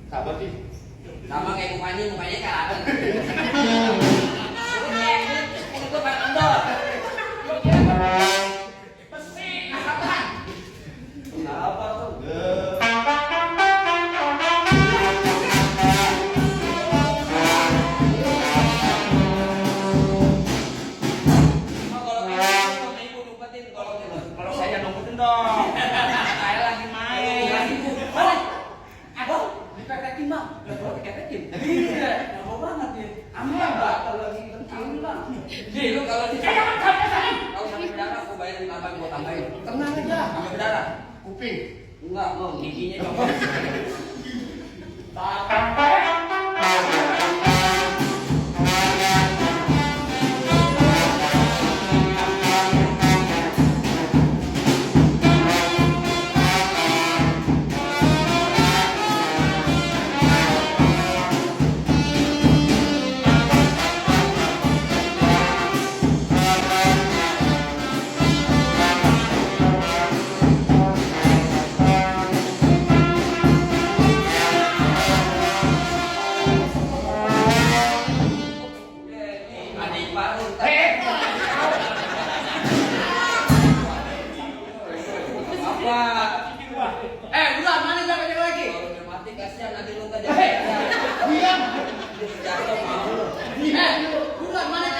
Sabar sih. Sama kayak mukanya kelihatan. Ini tuh Pak Andor. Apa tuh? Kalau saya numputin dong. Saya lagi main. Dipepetin bang, dipepetin. Iya, lama banget ya. Aman bang, Kalau lagi penting bang. Nih lu kalau kalau sampai berdarah aku bayarin tambahin, gua tambahin. Tenang aja. Sampai berdarah. Kuping. Enggak, mau giginya coba. Adik baru. Apa? Udah mana jangan lagi. Kalau udah mati kasihan nanti lu enggak jadi. Diam. Jatuh mau. Diam.